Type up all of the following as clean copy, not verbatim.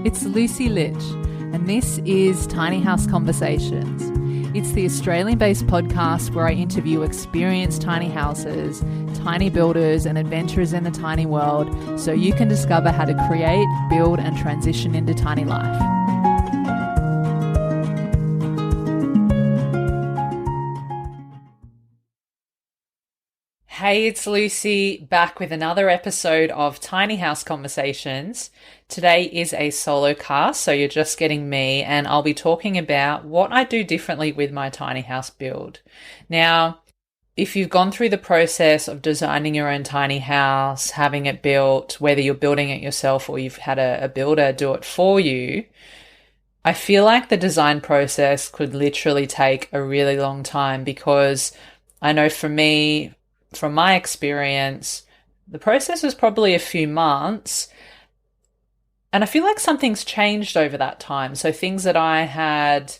It's Lucy Lich, and this is Tiny House Conversations. It's the Australian-based podcast where I interview experienced tiny houses, tiny builders, and adventurers in the tiny world so you can discover how to create, build, and transition into tiny life. Hey, it's Lucy, back with another episode of Tiny House Conversations. Today is a solo cast, so you're just getting me, and I'll be talking about what I do differently with my tiny house build. Now, if you've gone through the process of designing your own tiny house, having it built, whether you're building it yourself or you've had a builder do it for you, I feel like the design process could literally take a really long time, because I know for me, from my experience, the process was probably a few months, and I feel like something's changed over that time. So things that I had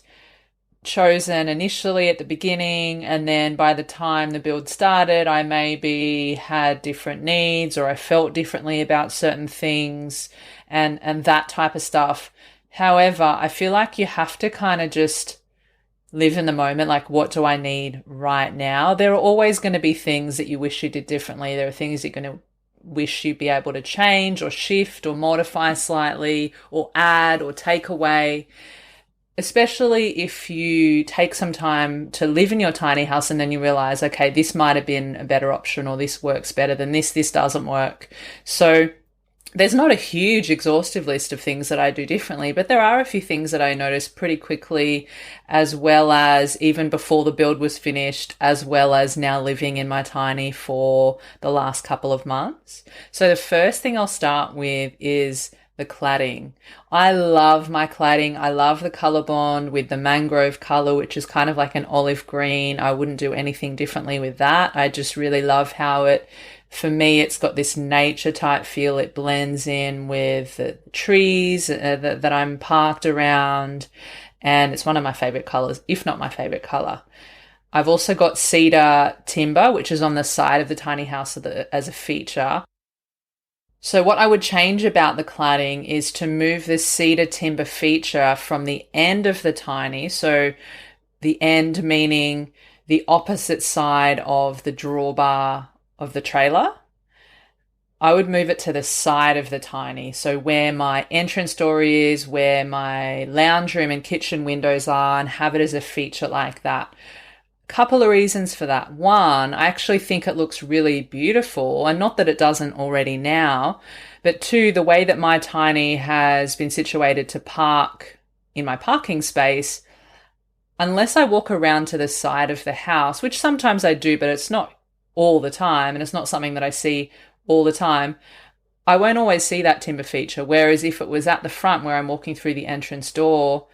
chosen initially at the beginning, and then by the time the build started, I maybe had different needs, or I felt differently about certain things and that type of stuff. However, I feel like you have to kind of just live in the moment. Like, what do I need right now? There are always going to be things that you wish you did differently. There are things you're going to wish you'd be able to change or shift or modify slightly or add or take away, especially if you take some time to live in your tiny house and then you realize, okay, this might have been a better option, or this works better than this doesn't work. So there's not a huge exhaustive list of things that I do differently, but there are a few things that I noticed pretty quickly, as well as even before the build was finished, as well as now living in my tiny for the last couple of months. So the first thing I'll start with is the cladding. I love my cladding. I love the color bond with the mangrove color, which is kind of like an olive green. I wouldn't do anything differently with that. I just really love how for me, it's got this nature type feel. It blends in with the trees that I'm parked around, and it's one of my favorite colors, if not my favorite color. I've also got cedar timber, which is on the side of the tiny house as a feature. So what I would change about the cladding is to move the cedar timber feature from the end of the tiny, so the end meaning the opposite side of the drawbar of the trailer. I would move it to the side of the tiny, so where my entrance door is, where my lounge room and kitchen windows are, and have it as a feature like that. Couple of reasons for that. One, I actually think it looks really beautiful, and not that it doesn't already now, but two, the way that my tiny has been situated to park in my parking space, unless I walk around to the side of the house, which sometimes I do, but it's not all the time, and it's not something that I see all the time, I won't always see that timber feature. Whereas if it was at the front where I'm walking through the entrance door,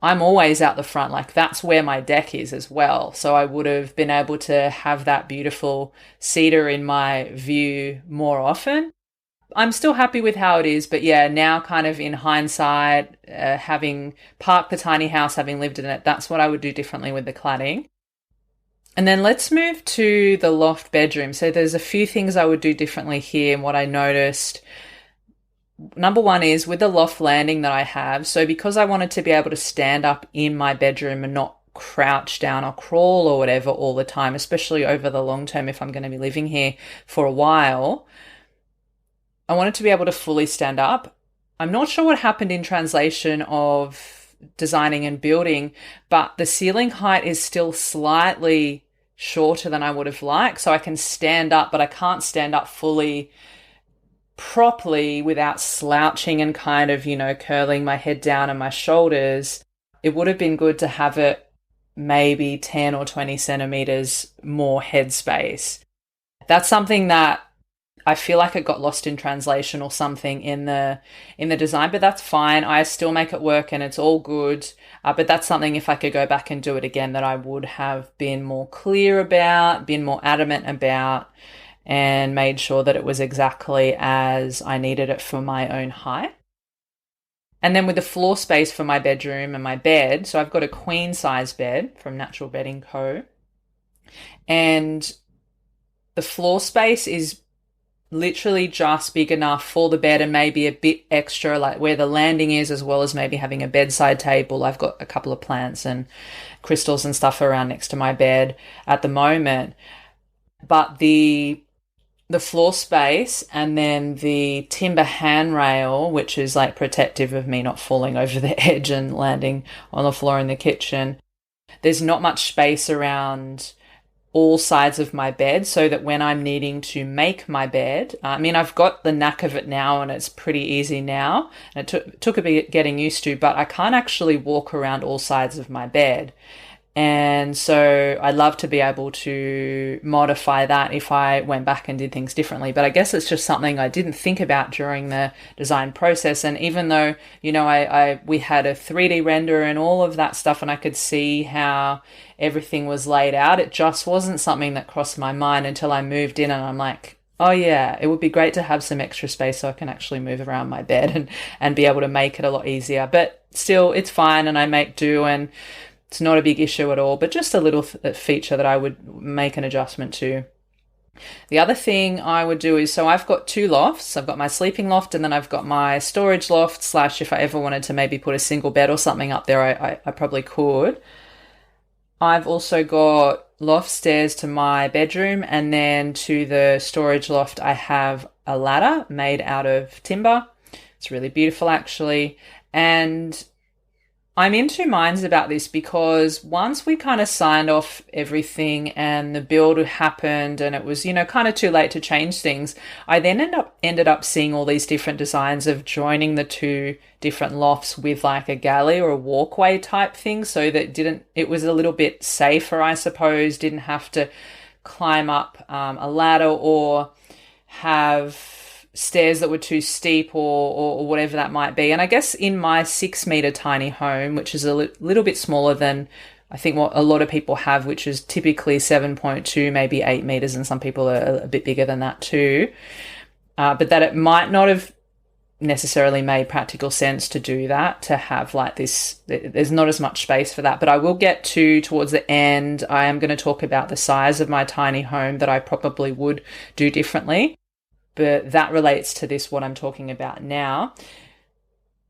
I'm always out the front. Like, that's where my deck is as well. So I would have been able to have that beautiful cedar in my view more often. I'm still happy with how it is, but yeah, now kind of in hindsight, having parked the tiny house, having lived in it, that's what I would do differently with the cladding. And then let's move to the loft bedroom. So there's a few things I would do differently here, and what I noticed. Number one is with the loft landing that I have. So because I wanted to be able to stand up in my bedroom and not crouch down or crawl or whatever all the time, especially over the long term if I'm going to be living here for a while, I wanted to be able to fully stand up. I'm not sure what happened in translation of designing and building, but the ceiling height is still slightly shorter than I would have liked. So I can stand up, but I can't stand up fully properly without slouching and kind of, curling my head down and my shoulders. It would have been good to have it maybe 10 or 20 centimeters more headspace. That's something that I feel like it got lost in translation or something in the design, but that's fine. I still make it work and it's all good. But that's something, if I could go back and do it again, that I would have been more clear about, been more adamant about, and made sure that it was exactly as I needed it for my own height. And then with the floor space for my bedroom and my bed, so I've got a queen size bed from Natural Bedding Co. And the floor space is literally just big enough for the bed and maybe a bit extra, like where the landing is, as well as maybe having a bedside table. I've got a couple of plants and crystals and stuff around next to my bed at the moment. But the floor space and then the timber handrail, which is like protective of me not falling over the edge and landing on the floor in the kitchen. There's not much space around all sides of my bed, so that when I'm needing to make my bed, I mean, I've got the knack of it now and it's pretty easy now. And it took a bit getting used to, but I can't actually walk around all sides of my bed. And so I'd love to be able to modify that if I went back and did things differently. But I guess it's just something I didn't think about during the design process. And even though, we had a 3D render and all of that stuff, and I could see how everything was laid out, it just wasn't something that crossed my mind until I moved in, and I'm like, oh yeah, it would be great to have some extra space so I can actually move around my bed and be able to make it a lot easier. But still, it's fine, and I make do, and it's not a big issue at all, but just a little feature that I would make an adjustment to. The other thing I would do is, so I've got two lofts. I've got my sleeping loft, and then I've got my storage loft, slash if I ever wanted to maybe put a single bed or something up there, I probably could. I've also got loft stairs to my bedroom, and then to the storage loft I have a ladder made out of timber. It's really beautiful actually. And I'm in two minds about this, because once we kind of signed off everything and the build happened and it was, kind of too late to change things, I then ended up seeing all these different designs of joining the two different lofts with like a galley or a walkway type thing, so that it was a little bit safer, I suppose, didn't have to climb up a ladder or have stairs that were too steep or whatever that might be. And I guess in my 6 meter tiny home, which is a little bit smaller than I think what a lot of people have, which is typically 7.2, maybe 8 meters, and some people are a bit bigger than that too. But that it might not have necessarily made practical sense to do that, to have like this, there's not as much space for that. But I will get towards the end, I am going to talk about the size of my tiny home that I probably would do differently. But that relates to this, what I'm talking about now.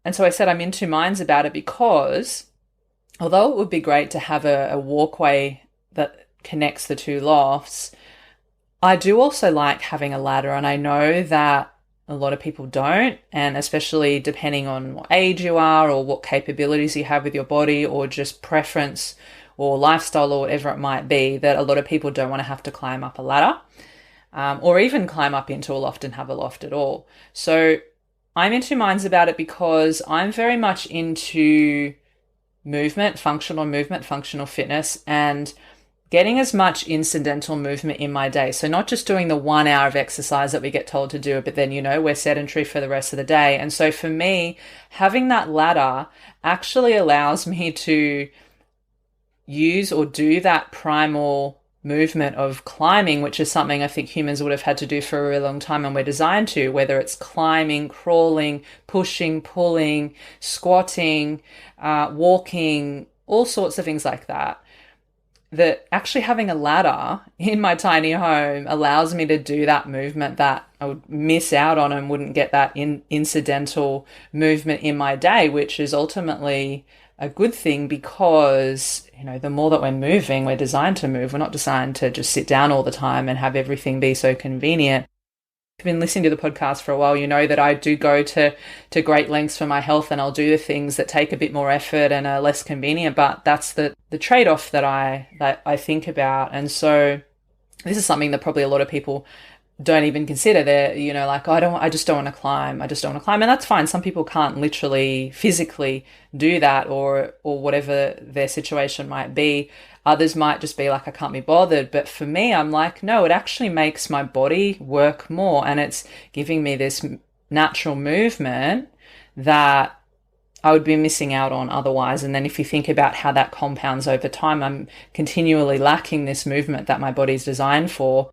And so I said I'm in two minds about it, because although it would be great to have a walkway that connects the two lofts, I do also like having a ladder. And I know that a lot of people don't, and especially depending on what age you are or what capabilities you have with your body or just preference or lifestyle or whatever it might be, that a lot of people don't want to have to climb up a ladder. Or even climb up into a loft and have a loft at all. So I'm in two minds about it, because I'm very much into functional fitness, and getting as much incidental movement in my day. So not just doing the 1 hour of exercise that we get told to do, but then, we're sedentary for the rest of the day. And so for me, having that ladder actually allows me to use or do that primal movement of climbing, which is something I think humans would have had to do for a really long time, and we're designed to, whether it's climbing, crawling, pushing, pulling, squatting, walking, all sorts of things like that. That actually having a ladder in my tiny home allows me to do that movement that I would miss out on and wouldn't get that incidental movement in my day, which is ultimately a good thing, because the more that we're moving, we're designed to move. We're not designed to just sit down all the time and have everything be so convenient. If you've been listening to the podcast for a while, you know that I do go to great lengths for my health, and I'll do the things that take a bit more effort and are less convenient, but that's the trade-off that I think about. And so this is something that probably a lot of people don't even consider. They're, like, oh, I just don't want to climb. And that's fine. Some people can't literally physically do that, or whatever their situation might be. Others might just be like, I can't be bothered. But for me, I'm like, no, it actually makes my body work more, and it's giving me this natural movement that I would be missing out on otherwise. And then if you think about how that compounds over time, I'm continually lacking this movement that my body's designed for.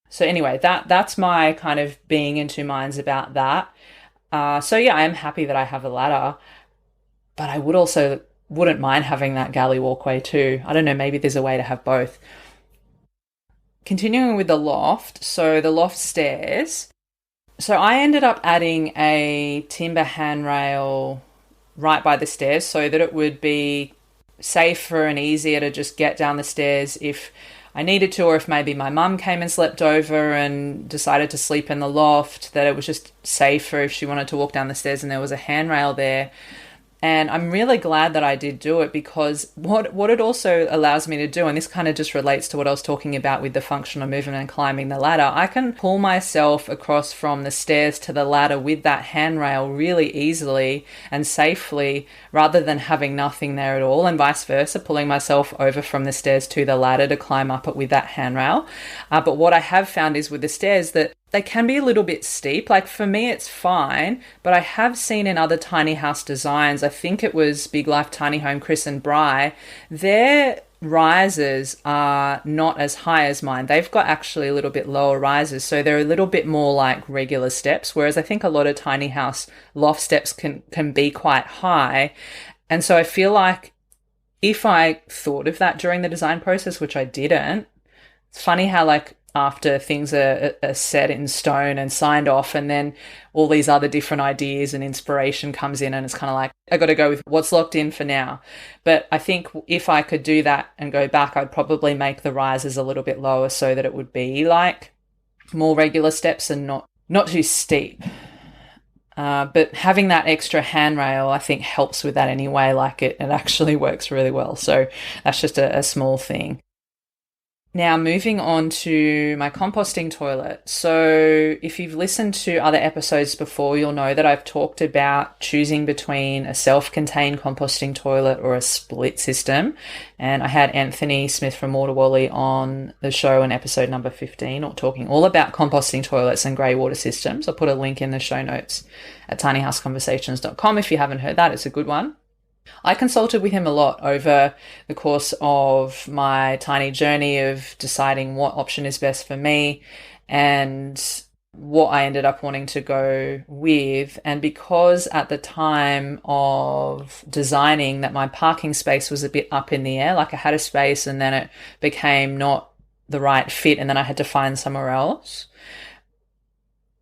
So anyway, that's my kind of being in two minds about that. So yeah, I am happy that I have a ladder, but I wouldn't mind having that galley walkway too. I don't know, maybe there's a way to have both. continuing with the loft, so the loft stairs. So I ended up adding a timber handrail right by the stairs so that it would be safer and easier to just get down the stairs if I needed to, or if maybe my mum came and slept over and decided to sleep in the loft, that it was just safer if she wanted to walk down the stairs and there was a handrail there. And I'm really glad that I did do it, because what it also allows me to do, and this kind of just relates to what I was talking about with the functional movement and climbing the ladder, I can pull myself across from the stairs to the ladder with that handrail really easily and safely, rather than having nothing there at all, and vice versa, pulling myself over from the stairs to the ladder to climb up it with that handrail. But what I have found is with the stairs that they can be a little bit steep. Like for me, it's fine, but I have seen in other tiny house designs, I think it was Big Life Tiny Home, Chris and Bry, their rises are not as high as mine. They've got actually a little bit lower rises, so they're a little bit more like regular steps, whereas I think a lot of tiny house loft steps can be quite high. And so I feel like if I thought of that during the design process, which I didn't, it's funny how like after things are set in stone and signed off, and then all these other different ideas and inspiration comes in, and it's kind of like, I got to go with what's locked in for now. But I think if I could do that and go back, I'd probably make the rises a little bit lower so that it would be like more regular steps and not too steep. But having that extra handrail, I think, helps with that anyway. Like it actually works really well. So that's just a small thing. Now, moving on to my composting toilet. So if you've listened to other episodes before, you'll know that I've talked about choosing between a self-contained composting toilet or a split system. And I had Anthony Smith from Waterwally on the show in episode number 15, or talking all about composting toilets and grey water systems. I'll put a link in the show notes at tinyhouseconversations.com. If you haven't heard that, it's a good one. I consulted with him a lot over the course of my tiny journey of deciding what option is best for me and what I ended up wanting to go with. And because at the time of designing that my parking space was a bit up in the air, like I had a space and then it became not the right fit and then I had to find somewhere else,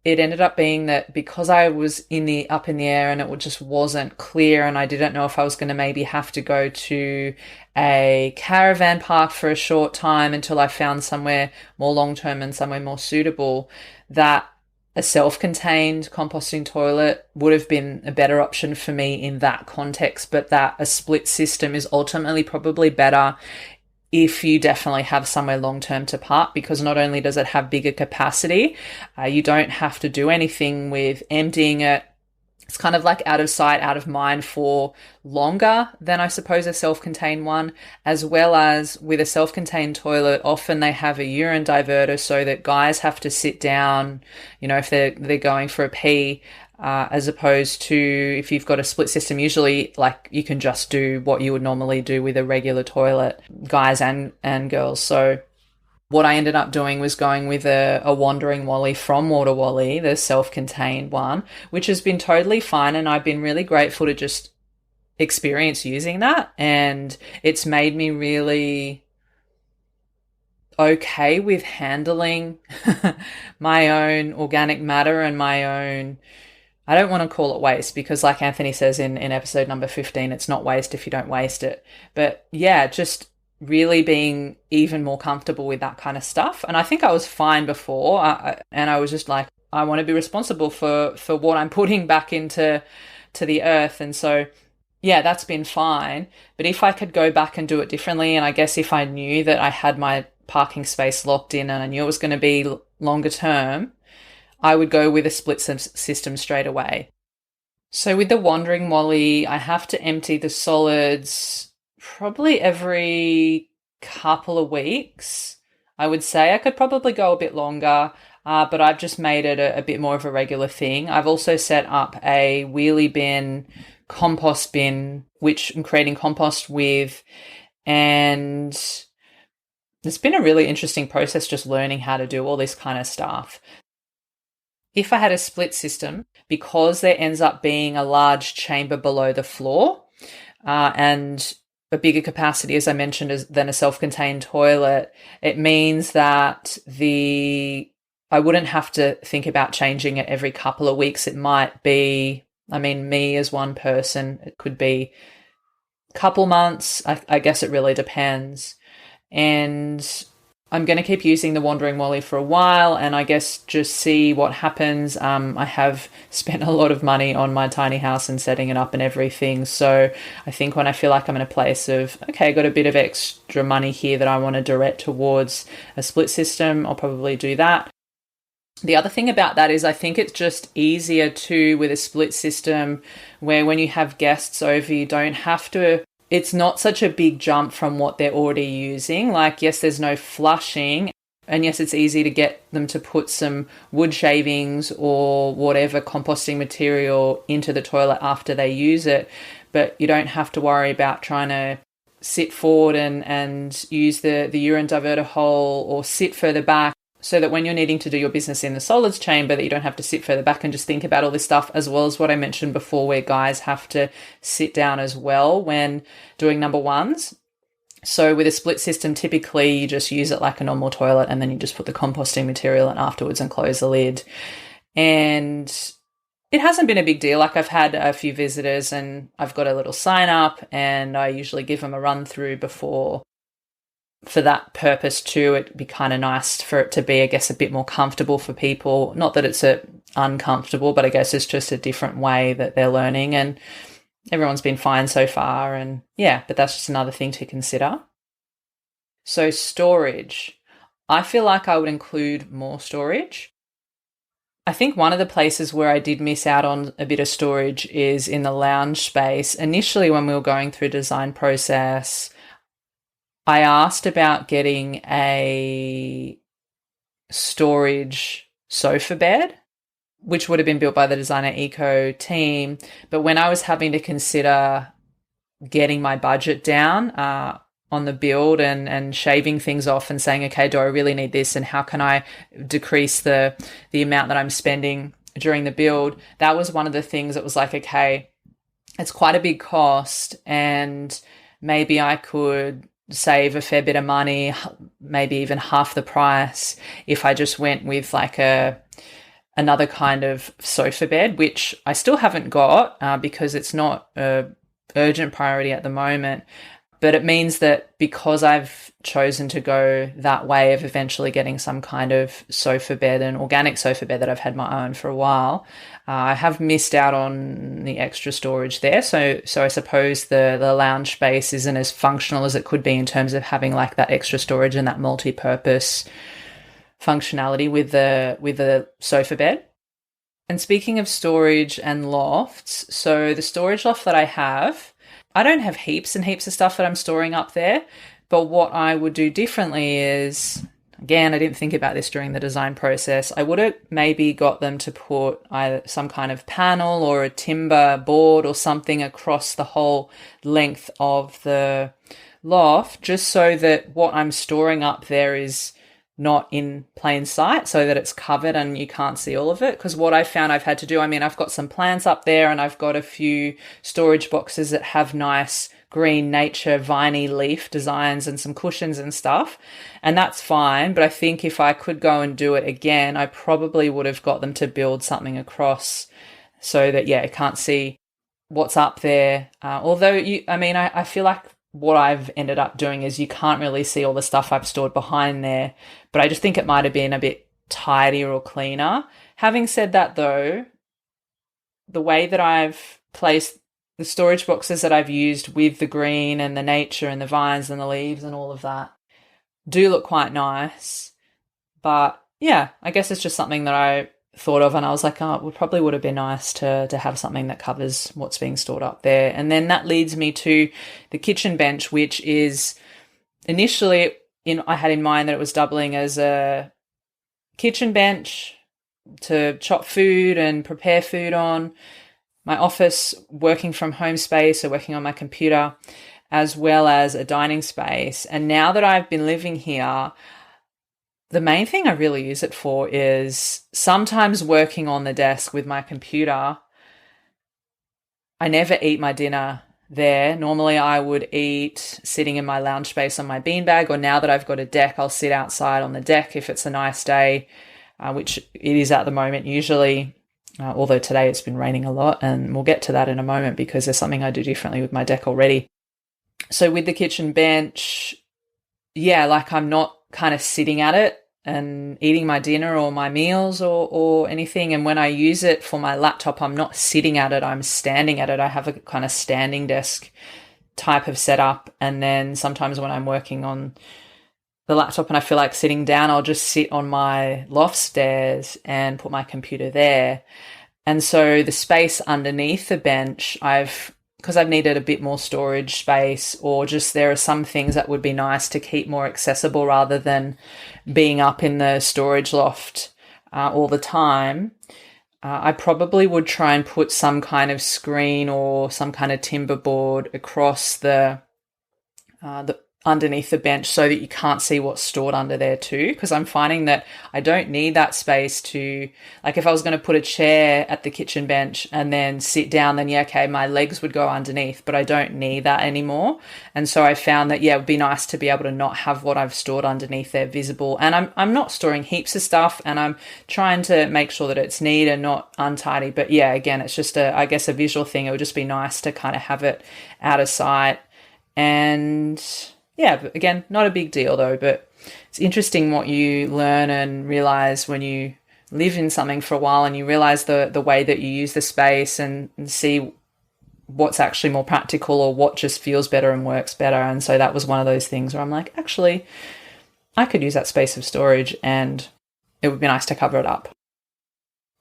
it ended up being that because I was up in the air and it just wasn't clear, and I didn't know if I was going to maybe have to go to a caravan park for a short time until I found somewhere more long-term and somewhere more suitable, that a self-contained composting toilet would have been a better option for me in that context, but that a split system is ultimately probably better if you definitely have somewhere long-term to park, because not only does it have bigger capacity, you don't have to do anything with emptying it. It's kind of like out of sight, out of mind for longer than I suppose a self-contained one, as well as with a self-contained toilet, often they have a urine diverter so that guys have to sit down, if they're going for a pee, as opposed to if you've got a split system, usually like you can just do what you would normally do with a regular toilet, guys and girls. So what I ended up doing was going with a Wandering Wally from Waterwally, the self-contained one, which has been totally fine. And I've been really grateful to just experience using that. And it's made me really okay with handling my own organic matter and my own, I don't want to call it waste, because like Anthony says in episode number 15, it's not waste if you don't waste it. But yeah, just really being even more comfortable with that kind of stuff. And I think I was fine before, and I was just like, I want to be responsible for what I'm putting back into the earth. And so, yeah, that's been fine. But if I could go back and do it differently, and I guess if I knew that I had my parking space locked in and I knew it was going to be longer term, I would go with a split system straight away. So with the Wandering Wally, I have to empty the solids probably every couple of weeks. I would say I could probably go a bit longer, but I've just made it a bit more of a regular thing. I've also set up a wheelie bin, compost bin, which I'm creating compost with, and it's been a really interesting process just learning how to do all this kind of stuff. If I had a split system, because there ends up being a large chamber below the floor, and a bigger capacity, as I mentioned, than a self-contained toilet, it means that I wouldn't have to think about changing it every couple of weeks. It might be, I mean, me as one person, it could be a couple months. I guess it really depends. And I'm going to keep using the Wandering Wally for a while, and I guess just see what happens. I have spent a lot of money on my tiny house and setting it up and everything. So I think when I feel like I'm in a place of, okay, I got a bit of extra money here that I want to direct towards a split system, I'll probably do that. The other thing about that is I think it's just easier too with a split system, where when you have guests over, you don't have to, it's not such a big jump from what they're already using. Like, yes, there's no flushing, and yes, it's easy to get them to put some wood shavings or whatever composting material into the toilet after they use it, but you don't have to worry about trying to sit forward and use the urine diverter hole, or sit further back, so that when you're needing to do your business in the solids chamber, that you don't have to sit further back and just think about all this stuff, as well as what I mentioned before, where guys have to sit down as well when doing number ones. So with a split system, typically you just use it like a normal toilet, and then you just put the composting material in afterwards and close the lid. And it hasn't been a big deal. Like, I've had a few visitors and I've got a little sign up, and I usually give them a run through before, for that purpose too. It'd be kind of nice for it to be, I guess, a bit more comfortable for people. Not that it's uncomfortable, but I guess it's just a different way that they're learning, and everyone's been fine so far. And yeah, but that's just another thing to consider. So storage, I feel like I would include more storage. I think one of the places where I did miss out on a bit of storage is in the lounge space. Initially, when we were going through the design process, I asked about getting a storage sofa bed, which would have been built by the Designer Eco team. But when I was having to consider getting my budget down on the build and shaving things off and saying, okay, do I really need this, and how can I decrease the amount that I'm spending during the build, that was one of the things that was like, okay, it's quite a big cost, and maybe I could save a fair bit of money, maybe even half the price, if I just went with like another kind of sofa bed, which I still haven't got because it's not a urgent priority at the moment. But it means that because I've chosen to go that way of eventually getting some kind of sofa bed, an organic sofa bed that I've had my own for a while, I have missed out on the extra storage there. So I suppose the lounge space isn't as functional as it could be in terms of having like that extra storage and that multi-purpose functionality with the sofa bed. And speaking of storage and lofts, so the storage loft that I don't have heaps and heaps of stuff that I'm storing up there, but what I would do differently is, again, I didn't think about this during the design process, I would have maybe got them to put either some kind of panel or a timber board or something across the whole length of the loft, just so that what I'm storing up there is not in plain sight, so that it's covered and you can't see all of it. Because what I found I've had to do, I mean, I've got some plants up there and I've got a few storage boxes that have nice green nature viney leaf designs and some cushions and stuff, and that's fine. But I think if I could go and do it again, I probably would have got them to build something across so that, yeah, I can't see what's up there. Although, I feel like what I've ended up doing is you can't really see all the stuff I've stored behind there, but I just think it might have been a bit tidier or cleaner. Having said that though, the way that I've placed the storage boxes that I've used with the green and the nature and the vines and the leaves and all of that do look quite nice. But yeah, I guess it's just something that I thought of, and I was like, oh, it probably would have been nice to have something that covers what's being stored up there. And then that leads me to the kitchen bench, which is initially I had in mind that it was doubling as a kitchen bench to chop food and prepare food on, my office working from home space, so working on my computer, as well as a dining space. And now that I've been living here, the main thing I really use it for is sometimes working on the desk with my computer. I never eat my dinner there. Normally I would eat sitting in my lounge space on my beanbag, or now that I've got a deck, I'll sit outside on the deck if it's a nice day, which it is at the moment usually, although today it's been raining a lot, and we'll get to that in a moment because there's something I do differently with my deck already. So with the kitchen bench, yeah, like I'm not kind of sitting at it and eating my dinner or my meals or anything. And when I use it for my laptop, I'm not sitting at it, I'm standing at it. I have a kind of standing desk type of setup. And then sometimes when I'm working on the laptop and I feel like sitting down, I'll just sit on my loft stairs and put my computer there. And so the space underneath the bench, because I've needed a bit more storage space, or just there are some things that would be nice to keep more accessible rather than being up in the storage loft all the time. I probably would try and put some kind of screen or some kind of timber board across the underneath the bench so that you can't see what's stored under there too, because I'm finding that I don't need that space to, like if I was going to put a chair at the kitchen bench and then sit down, then yeah, okay, my legs would go underneath, but I don't need that anymore. And so I found that, yeah, it would be nice to be able to not have what I've stored underneath there visible. And I'm not storing heaps of stuff, and I'm trying to make sure that it's neat and not untidy. But yeah, again, it's just I guess a visual thing. It would just be nice to kind of have it out of sight. And yeah, again, not a big deal though, but it's interesting what you learn and realize when you live in something for a while and you realize the way that you use the space and see what's actually more practical or what just feels better and works better. And so that was one of those things where I'm like, actually, I could use that space of storage and it would be nice to cover it up.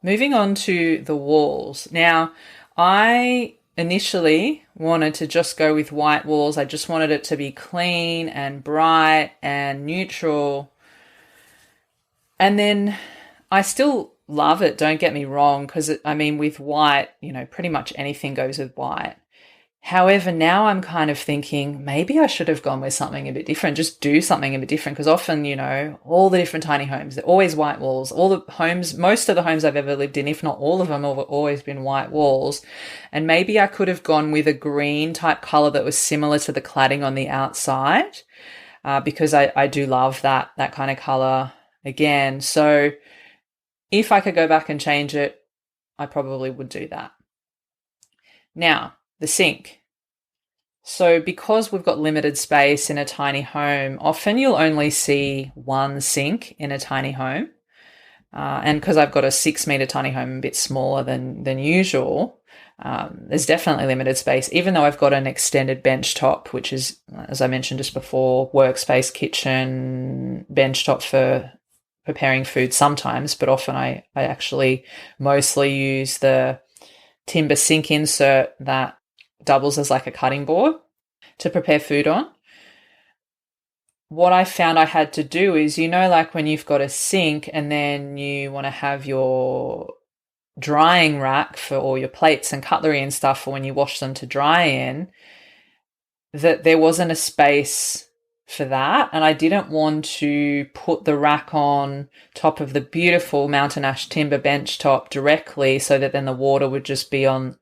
Moving on to the walls. Now, I initially wanted to just go with white walls. I just wanted it to be clean and bright and neutral. And then I still love it, don't get me wrong, because with white, pretty much anything goes with white. However, now I'm kind of thinking maybe I should have gone with something a bit different, just do something a bit different, because often, all the different tiny homes, they're always white walls. All the homes, most of the homes I've ever lived in, if not all of them, have always been white walls. And maybe I could have gone with a green type color that was similar to the cladding on the outside, because I do love that kind of color again. So if I could go back and change it, I probably would do that. Now, the sink. So because we've got limited space in a tiny home, often you'll only see one sink in a tiny home. And because I've got a 6-meter tiny home, a bit smaller than usual, there's definitely limited space, even though I've got an extended bench top, which is, as I mentioned just before, workspace, kitchen, bench top for preparing food sometimes, but often I actually mostly use the timber sink insert that doubles as like a cutting board to prepare food on. What I found I had to do is, like when you've got a sink and then you want to have your drying rack for all your plates and cutlery and stuff for when you wash them to dry in, that there wasn't a space for that. And I didn't want to put the rack on top of the beautiful mountain ash timber bench top directly so that then the water would just be on,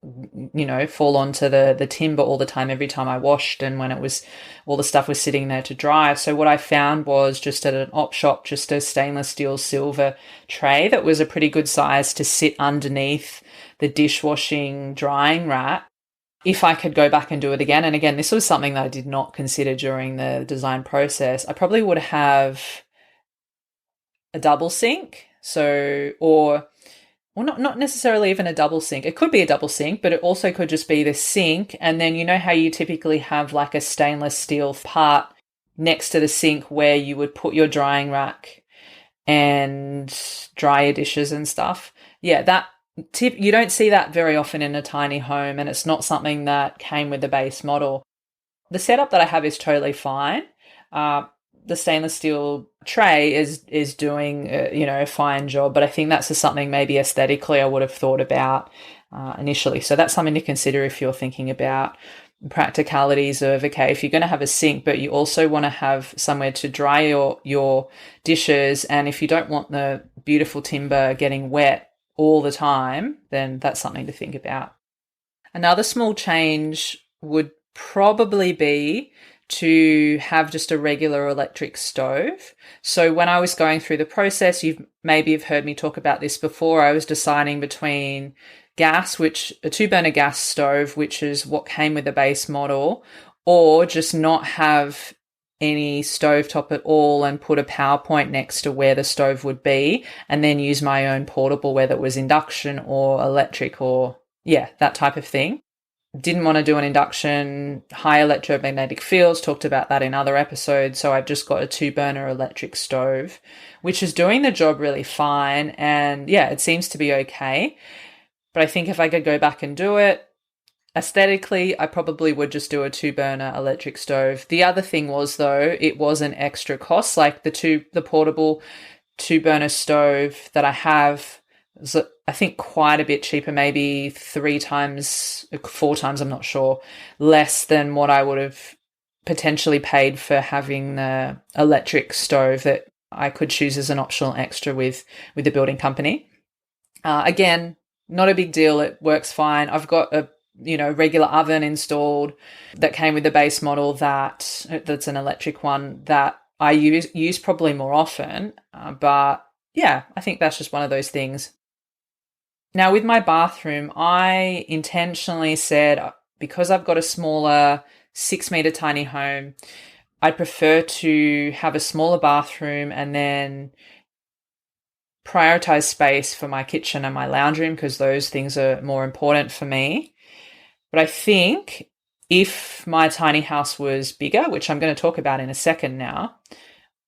fall onto the timber all the time every time I washed and when it was, all the stuff was sitting there to dry. So what I found was just at an op shop, just a stainless steel silver tray that was a pretty good size to sit underneath the dishwashing drying rack. If I could go back and do it again, and again, this was something that I did not consider during the design process, I probably would have a double sink. So, or not necessarily even a double sink. It could be a double sink, but it also could just be the sink. And then how you typically have like a stainless steel part next to the sink where you would put your drying rack and dry your dishes and stuff. Yeah, that tip, you don't see that very often in a tiny home, and it's not something that came with the base model. The setup that I have is totally fine. The stainless steel tray is doing a fine job, but I think that's just something maybe aesthetically I would have thought about initially. So that's something to consider if you're thinking about practicalities of, okay, if you're going to have a sink, but you also want to have somewhere to dry your dishes, and if you don't want the beautiful timber getting wet all the time, then that's something to think about. Another small change would probably be to have just a regular electric stove. So when I was going through the process, you've maybe have heard me talk about this before. I was deciding between gas, which a 2-burner gas stove, which is what came with the base model, or just not have any stovetop at all and put a power point next to where the stove would be, and then use my own portable, whether it was induction or electric or that type of thing. Didn't want to do an induction, high electromagnetic fields, talked about that in other episodes. So I've just got a 2-burner electric stove, which is doing the job really fine. And it seems to be okay. But I think if I could go back and do it, aesthetically, I probably would just do a 2-burner electric stove. The other thing was, though, it was an extra cost. Like the portable 2-burner stove that I have, I think quite a bit cheaper, maybe 3 times, 4 times, I'm not sure, less than what I would have potentially paid for having the electric stove that I could choose as an optional extra with the building company. Again, not a big deal. It works fine. I've got a regular oven installed that came with the base model that's an electric one that I use probably more often. But I think that's just one of those things. Now, with my bathroom, I intentionally said, because I've got a smaller 6-meter tiny home, I prefer to have a smaller bathroom and then prioritize space for my kitchen and my lounge room, because those things are more important for me. But I think if my tiny house was bigger, which I'm going to talk about in a second now,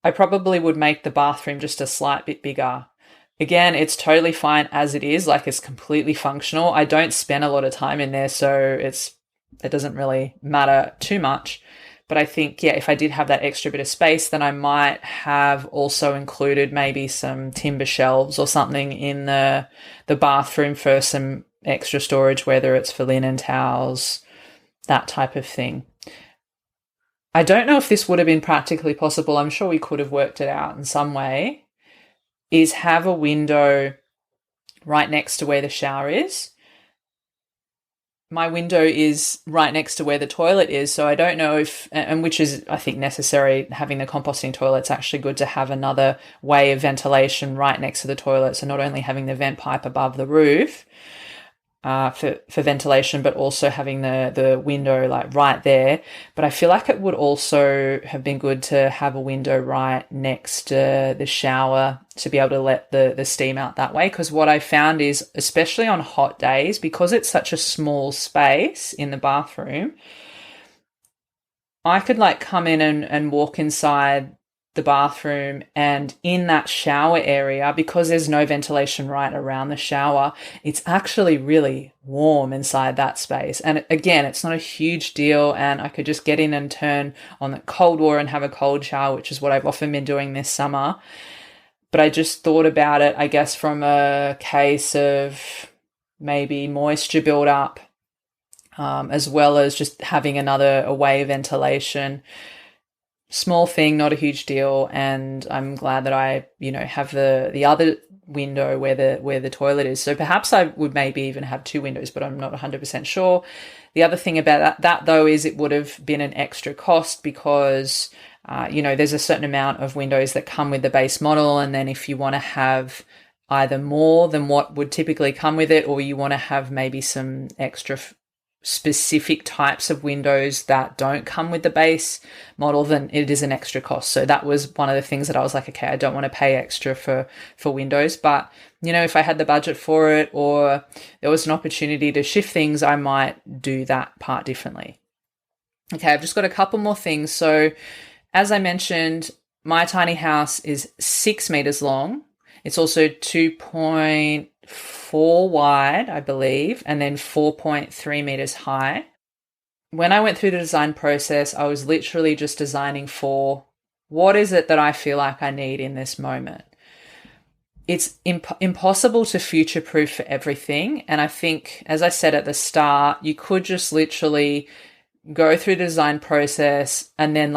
I probably would make the bathroom just a slight bit bigger. Again, it's totally fine as it is, like it's completely functional. I don't spend a lot of time in there, so it doesn't really matter too much. But I think, if I did have that extra bit of space, then I might have also included maybe some timber shelves or something in the bathroom for some extra storage, whether it's for linen, towels, that type of thing. I don't know if this would have been practically possible. I'm sure we could have worked it out in some way. Is have a window right next to where the shower is. My window is right next to where the toilet is, so I don't know if, and which is, I think, necessary. Having the composting toilet's actually good to have another way of ventilation right next to the toilet, so not only having the vent pipe above the roof for ventilation, but also having the window like right there. But I feel like it would also have been good to have a window right next to the shower to be able to let the steam out that way. Because what I found is, especially on hot days, because it's such a small space in the bathroom, I could like come in and walk inside the bathroom, and in that shower area, because there's no ventilation right around the shower, it's actually really warm inside that space. And again, it's not a huge deal, and I could just get in and turn on the cold water and have a cold shower, which is what I've often been doing this summer. But I just thought about it, I guess, from a case of maybe moisture buildup, as well as just having a way of ventilation. Small thing, not a huge deal, and I'm glad that I, have the other window where the toilet is. So perhaps I would maybe even have 2 windows, but I'm not 100% sure. The other thing about that though is it would have been an extra cost because, there's a certain amount of windows that come with the base model, and then if you want to have either more than what would typically come with it, or you want to have maybe some extra specific types of windows that don't come with the base model, then it is an extra cost. So that was one of the things that I was like, okay, I don't want to pay extra for windows, but if I had the budget for it, or there was an opportunity to shift things, I might do that part differently. Okay, I've just got a couple more things. So as I mentioned, my tiny house is 6 meters long. It's also 2.4 wide, I believe, and then 4.3 meters high. When I went through the design process, I was literally just designing for what is it that I feel like I need in this moment. It's impossible to future-proof for everything. And I think, as I said at the start, you could just literally go through the design process and then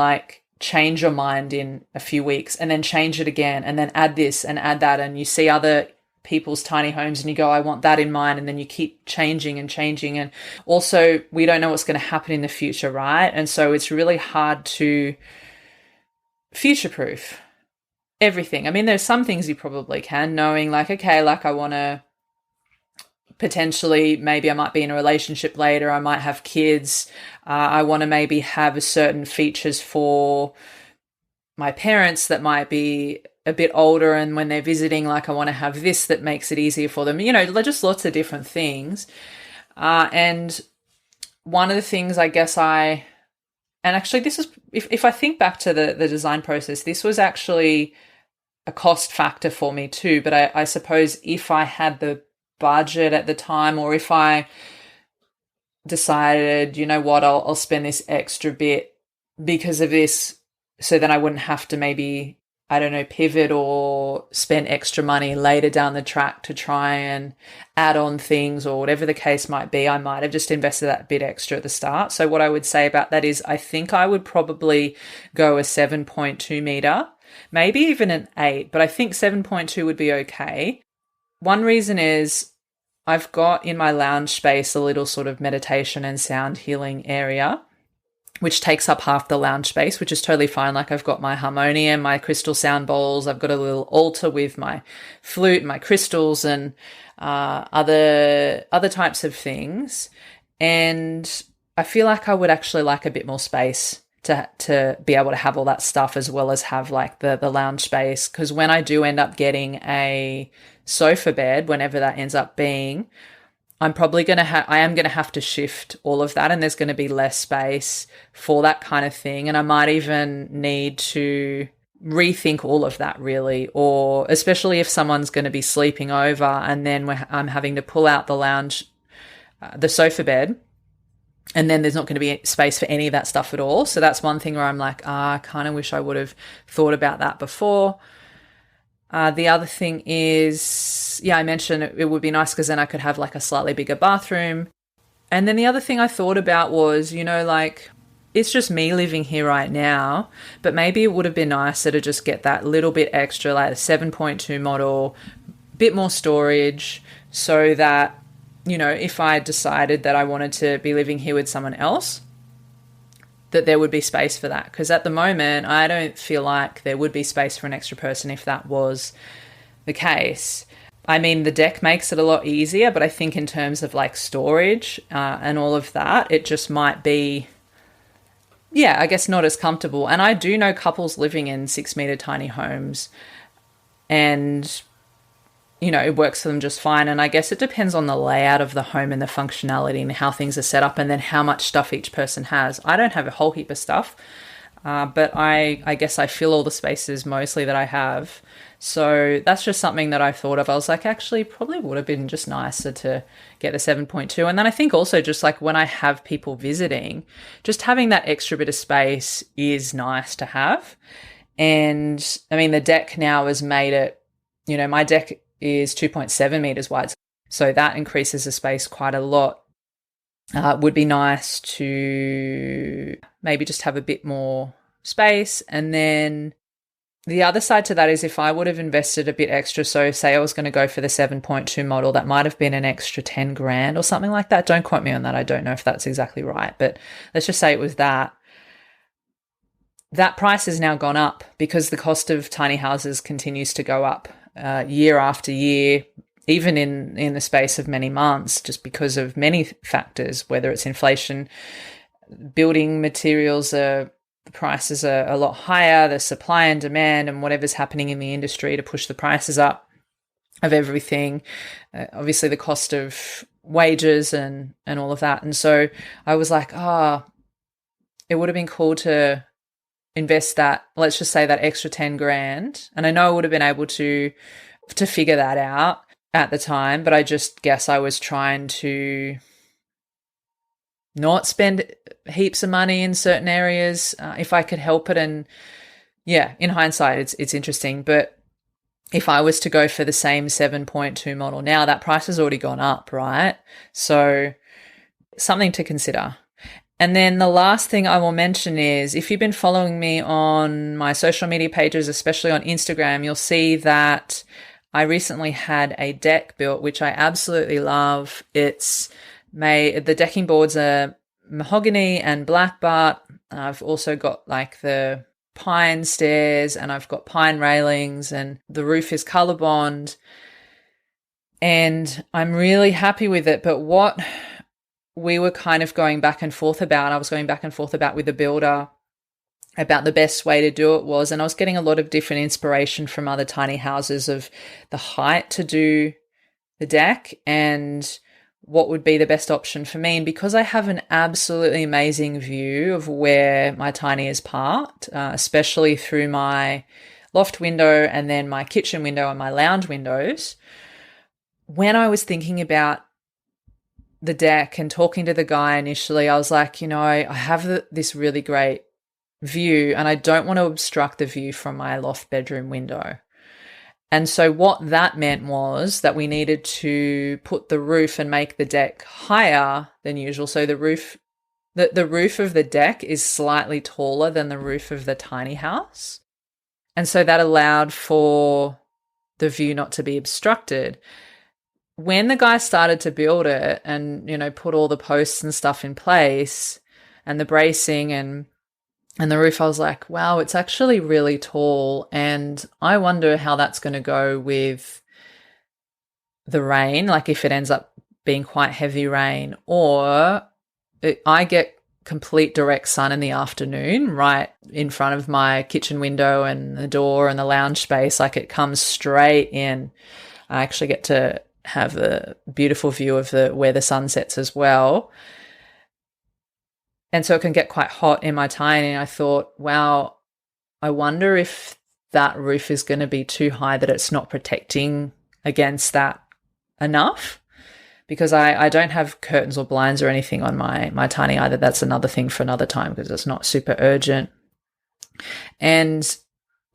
change your mind in a few weeks, and then change it again, and then add this and add that. And you see other people's tiny homes and you go, I want that in mind. And then you keep changing and changing. And also we don't know what's going to happen in the future, right? And so it's really hard to future-proof everything. I mean, there's some things you probably can, knowing like, okay, like I want to potentially, maybe I might be in a relationship later, I might have kids, I want to maybe have certain features for my parents that might be a bit older, and when they're visiting, like I want to have this that makes it easier for them, just lots of different things. And one of the things I guess and actually this is, if I think back to the design process, this was actually a cost factor for me too. But I suppose if I had the budget at the time, or if I decided, you know what, I'll spend this extra bit because of this, so then I wouldn't have to maybe, I don't know, pivot or spend extra money later down the track to try and add on things, or whatever the case might be, I might have just invested that bit extra at the start. So what I would say about that is I think I would probably go a 7.2 meter, maybe even an 8, but I think 7.2 would be okay. One reason is I've got in my lounge space a little sort of meditation and sound healing area, which takes up half the lounge space, which is totally fine. Like I've got my harmonium, my crystal sound bowls, I've got a little altar with my flute, my crystals, and other types of things. And I feel like I would actually like a bit more space to be able to have all that stuff, as well as have like the lounge space. Because when I do end up getting a sofa bed, whenever that ends up being, I am going to have to shift all of that, and there's going to be less space for that kind of thing. And I might even need to rethink all of that, really, or especially if someone's going to be sleeping over and then I'm having to pull out the lounge, the sofa bed, and then there's not going to be space for any of that stuff at all. So that's one thing where I'm like, I kind of wish I would have thought about that before. The other thing is, I mentioned it would be nice because then I could have like a slightly bigger bathroom. And then the other thing I thought about was, like it's just me living here right now, but maybe it would have been nicer to just get that little bit extra, like a 7.2 model, bit more storage, so that, if I decided that I wanted to be living here with someone else, that there would be space for that. Because at the moment, I don't feel like there would be space for an extra person if that was the case. I mean, the deck makes it a lot easier, but I think in terms of like storage and all of that, it just might be, I guess not as comfortable. And I do know couples living in 6-meter tiny homes, and it works for them just fine. And I guess it depends on the layout of the home and the functionality and how things are set up, and then how much stuff each person has. I don't have a whole heap of stuff, but I guess I fill all the spaces mostly that I have. So that's just something that I thought of. I was like, actually, probably would have been just nicer to get the 7.2. And then I think also just like when I have people visiting, just having that extra bit of space is nice to have. And I mean, the deck now has made it, my deck is 2.7 meters wide. So that increases the space quite a lot. Would be nice to maybe just have a bit more space. And then the other side to that is if I would have invested a bit extra, so say I was going to go for the 7.2 model, that might have been an extra 10 grand or something like that. Don't quote me on that. I don't know if that's exactly right, but let's just say it was that. That price has now gone up because the cost of tiny houses continues to go up year after year, even in the space of many months, just because of many factors, whether it's inflation, building materials, the prices are a lot higher, the supply and demand, and whatever's happening in the industry to push the prices up of everything. Obviously, the cost of wages and all of that. And so I was like, it would have been cool to invest that, let's just say that extra 10 grand. And I know I would have been able to figure that out at the time, but I just guess I was trying to not spend heaps of money in certain areas if I could help it. And in hindsight, it's interesting. But if I was to go for the same 7.2 model now, that price has already gone up, right? So something to consider. And then the last thing I will mention is, if you've been following me on my social media pages, especially on Instagram, you'll see that I recently had a deck built, which I absolutely love. The decking boards are mahogany and black butt. I've also got like the pine stairs and I've got pine railings and the roof is ColourBond. And I'm really happy with it. But what we were kind of going back and forth about, I was going back and forth about with the builder about the best way to do it was, and I was getting a lot of different inspiration from other tiny houses of the height to do the deck and what would be the best option for me. And because I have an absolutely amazing view of where my tiny is parked, especially through my loft window and then my kitchen window and my lounge windows, when I was thinking about the deck and talking to the guy initially, I was like, I have this really great view and I don't want to obstruct the view from my loft bedroom window. And so what that meant was that we needed to put the roof and make the deck higher than usual. So the roof of the deck is slightly taller than the roof of the tiny house. And so that allowed for the view not to be obstructed. When the guy started to build it and, put all the posts and stuff in place and the bracing and the roof, I was like, wow, it's actually really tall. And I wonder how that's going to go with the rain, like if it ends up being quite heavy rain, or I get complete direct sun in the afternoon right in front of my kitchen window and the door and the lounge space. Like it comes straight in. I actually get to have a beautiful view of where the sun sets as well. And so it can get quite hot in my tiny. And I thought, wow, I wonder if that roof is going to be too high that it's not protecting against that enough, because I don't have curtains or blinds or anything on my tiny either. That's another thing for another time because it's not super urgent. And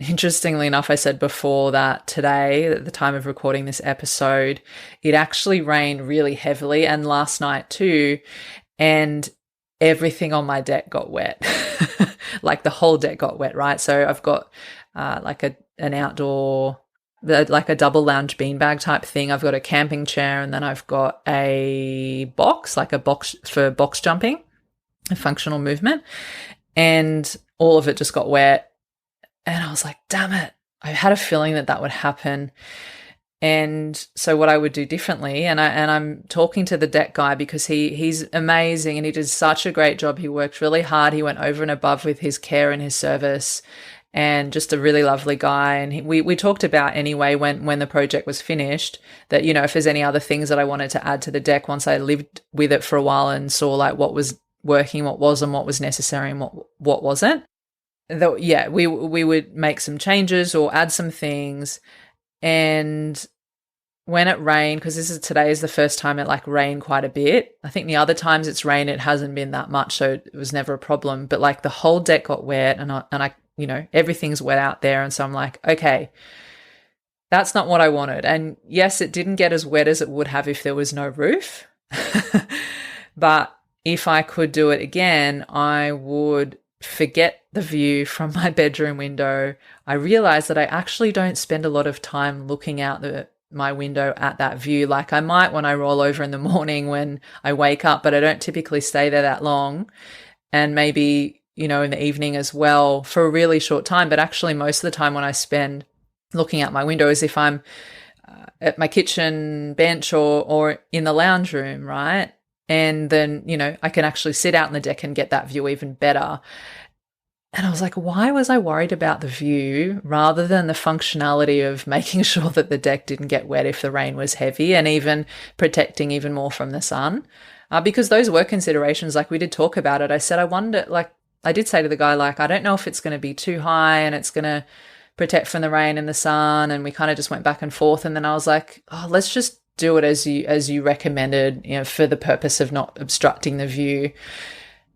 interestingly enough, I said before that today, at the time of recording this episode, it actually rained really heavily, and last night too. And everything on my deck got wet. Like the whole deck got wet, right? So I've got like an outdoor, like a double lounge beanbag type thing. I've got a camping chair and then I've got a box, like a box for box jumping, a functional movement. And all of it just got wet. And I was like, damn it. I had a feeling that would happen. And so what I would do differently, and I'm talking to the deck guy because he's amazing and he did such a great job. He worked really hard. He went over and above with his care and his service, and just a really lovely guy. And we talked about anyway when the project was finished that, if there's any other things that I wanted to add to the deck once I lived with it for a while and saw like what was working, what wasn't, what was necessary and what wasn't. Though, yeah, we would make some changes or add some things. And when it rained, because today is the first time it like rained quite a bit. I think the other times it's rained, it hasn't been that much, so it was never a problem. But like the whole deck got wet, and I everything's wet out there, and so I'm like, okay, that's not what I wanted. And yes, it didn't get as wet as it would have if there was no roof. But if I could do it again, I would forget the view from my bedroom window. I realized that I actually don't spend a lot of time looking out my window at that view. Like I might when I roll over in the morning when I wake up, but I don't typically stay there that long. And maybe, in the evening as well for a really short time. But actually most of the time when I spend looking out my window is if I'm at my kitchen bench or in the lounge room, right? And then, I can actually sit out on the deck and get that view even better. And I was like, why was I worried about the view rather than the functionality of making sure that the deck didn't get wet if the rain was heavy, and even protecting even more from the sun? Because those were considerations. Like we did talk about it. I said, I wonder, like I did say to the guy, like, I don't know if it's going to be too high and it's going to protect from the rain and the sun. And we kind of just went back and forth. And then I was like, oh, let's just do it as you recommended, for the purpose of not obstructing the view.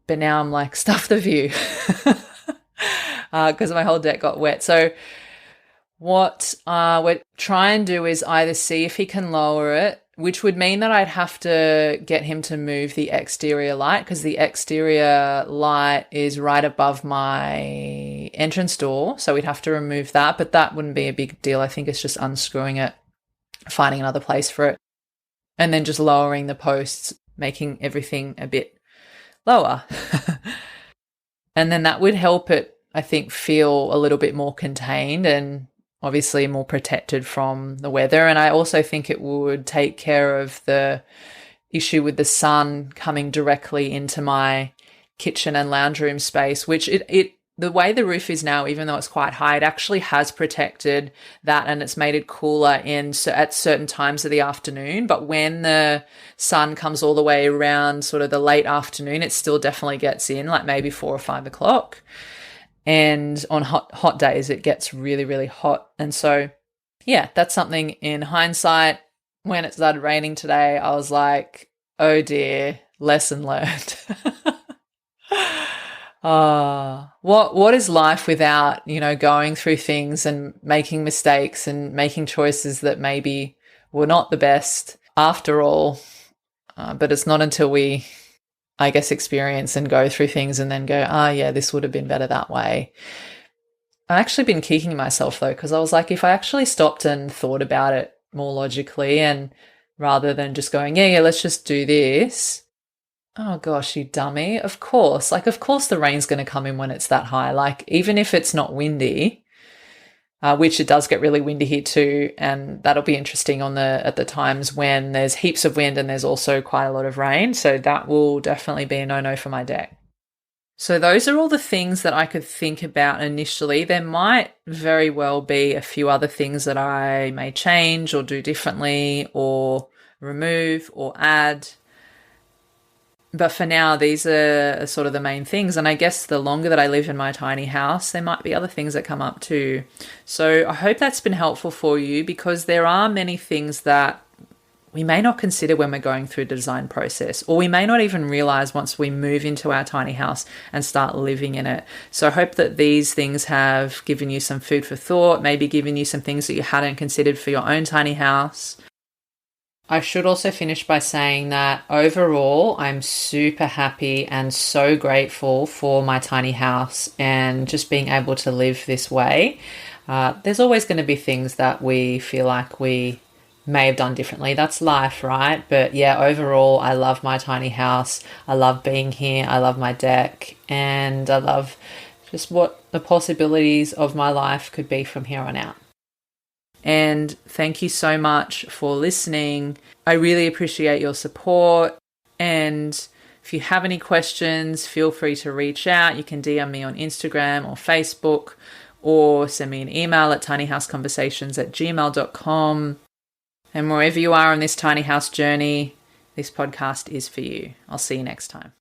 But now I'm like, stuff the view. Because my whole deck got wet. So what we're trying to do is either see if he can lower it, which would mean that I'd have to get him to move the exterior light, because the exterior light is right above my entrance door. So we'd have to remove that, but that wouldn't be a big deal. I think it's just unscrewing it finding another place for it, and then just lowering the posts, making everything a bit lower. And then that would help it, I think, feel a little bit more contained and obviously more protected from the weather. And I also think it would take care of the issue with the sun coming directly into my kitchen and lounge room space, which the way the roof is now, even though it's quite high, it actually has protected that, and it's made it cooler at certain times of the afternoon. But when the sun comes all the way around sort of the late afternoon, it still definitely gets in, like maybe 4 or 5 o'clock. And on hot days, it gets really, really hot. And so, yeah, that's something in hindsight. When it started raining today, I was like, oh dear, lesson learned. What is life without, going through things and making mistakes and making choices that maybe were not the best after all. But it's not until we, I guess, experience and go through things and then go, yeah, this would have been better that way. I've actually been kicking myself though, because I was like, if I actually stopped and thought about it more logically, and rather than just going, yeah, let's just do this. Oh gosh, you dummy. Of course the rain's going to come in when it's that high. Like, even if it's not windy, which it does get really windy here too. And that'll be interesting at the times when there's heaps of wind and there's also quite a lot of rain. So that will definitely be a no-no for my deck. So those are all the things that I could think about initially. There might very well be a few other things that I may change or do differently or remove or add. But for now, these are sort of the main things. And I guess the longer that I live in my tiny house, there might be other things that come up too. So I hope that's been helpful for you, because there are many things that we may not consider when we're going through the design process, or we may not even realize once we move into our tiny house and start living in it. So I hope that these things have given you some food for thought, maybe given you some things that you hadn't considered for your own tiny house. I should also finish by saying that overall, I'm super happy and so grateful for my tiny house and just being able to live this way. There's always going to be things that we feel like we may have done differently. That's life, right? But yeah, overall, I love my tiny house. I love being here. I love my deck, and I love just what the possibilities of my life could be from here on out. And thank you so much for listening. I really appreciate your support. And if you have any questions, feel free to reach out. You can DM me on Instagram or Facebook, or send me an email at tinyhouseconversations@gmail.com. And wherever you are on this tiny house journey, this podcast is for you. I'll see you next time.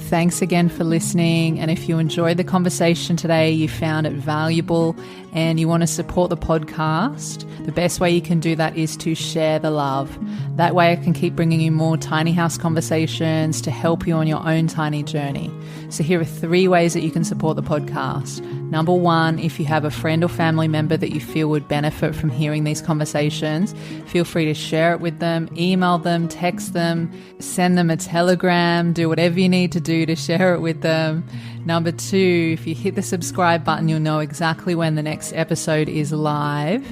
Thanks again for listening. And if you enjoyed the conversation today, you found it valuable, and you want to support the podcast, the best way you can do that is to share the love. That way I can keep bringing you more tiny house conversations to help you on your own tiny journey. So here are 3 ways that you can support the podcast. Number 1, if you have a friend or family member that you feel would benefit from hearing these conversations, feel free to share it with them, email them, text them, send them a telegram, do whatever you need to do to share it with them. Number 2, if you hit the subscribe button, you'll know exactly when the next episode is live.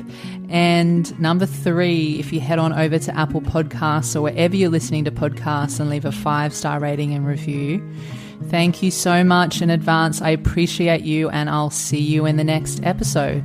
And number 3, if you head on over to Apple Podcasts or wherever you're listening to podcasts and leave a 5-star rating and review. Thank you so much in advance. I appreciate you, and I'll see you in the next episode.